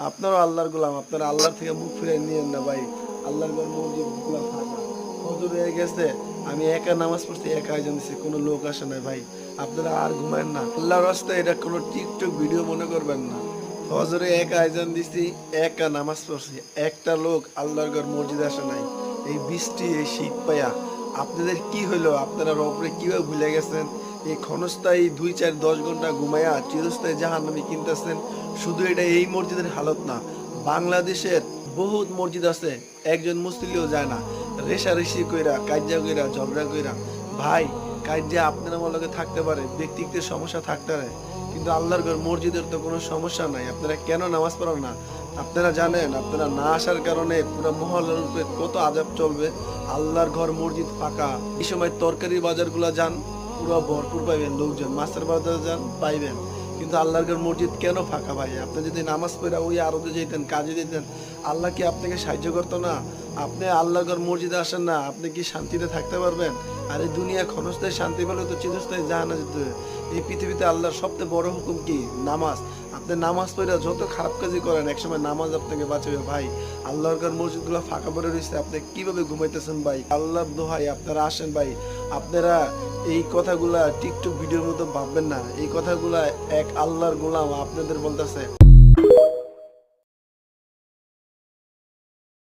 আপনারও আল্লাহর গোলাম, আপনারা আল্লাহর থেকে মুখ ফিরিয়ে নিয়েন না ভাই। আল্লাহর ঘর মসজিদগুলো ফাঁকা, ফজর হয়ে গেছে, আমি একা নামাজ পড়ছি, একা আয়োজন দিচ্ছি, কোনো লোক আসে না ভাই। আপনারা আর ঘুমায়েন না, আল্লাহর রাস্তায় এটা কোনো টিকটক ভিডিও মনে করবেন না। ফজরে একা আয়োজন দিচ্ছি, একা নামাজ পড়ছি, একটা লোক আল্লাহর ঘর মসজিদে আসে নাই। এই বৃষ্টি, এই শীত পায়া আপনাদের কি হইলো? আপনারা রবরে কিভাবে ভুলে গেছেন? এই ক্ষণস্থায়ী 2 4 10 ঘন্টা ঘুমায়া চিরস্থায়ী জাহান্নামী কিনতেছেন। শুধু এটা এই মসজিদের হালত না, বাংলাদেশের বহুত মসজিদ আছে, একজন মুসলিও যায় না, রেশারেশি কইরা, কাজ্জা কইরা, ঝগড়া কইরা। ভাই, কাজ্জা আপনার আমার লগে থাকতে পারে, ব্যক্তিগত সমস্যা থাকতে পারে, কিন্তু আল্লাহর ঘর মসজিদের তো কোনো সমস্যা নাই। আপনারা কেন নামাজ পড়েন না? আপনারা জানেন আপনারা না আসার কারণে পুরো মহল্লার উপরে কত আযাব চলবে। আল্লাহর ঘর মসজিদ ফাঁকা, এই সময় তরকারি বাজারগুলো যান, পুরো ভরপুর পাইবেন লোকজন, মাছের বাজার যান পাইবেন, কিন্তু আল্লাহর ঘর মসজিদ কেন ফাঁকা ভাই? আপনি যদি নামাজ পড়ে ওই আরতে যেতেন, কাজে দিতেন, আল্লাহ কি আপনাকে সাহায্য করতো না? আপনি আল্লাহর ঘর মসজিদে আসেন না, আপনি কি শান্তিতে থাকতে পারবেন? আর এই দুনিয়া ক্ষণস্থায়ী শান্তি পেলে তো চিরস্থায়ী জাহান্না যেতে হবে। এই পৃথিবীতে আল্লাহর সবচেয়ে বড় হুকুম কি? নামাজ। আপনি নামাজ পড়ে যত খারাপ কাজই করেন, একসময় নামাজ আপনাকে বাঁচাবে ভাই। আল্লাহর ঘর মসজিদগুলো ফাঁকা পড়ে রয়েছে, আপনি কিভাবে ঘুমাইতেছেন ভাই? আল্লাহর দোহাই আপনারা আসেন ভাই। আপনারা এই কথাগুলা টিকটক ভিডিওর মতো ভাববেন না, এই কথাগুলা এক আল্লাহর গোলাম আপনাদের বলতেছে।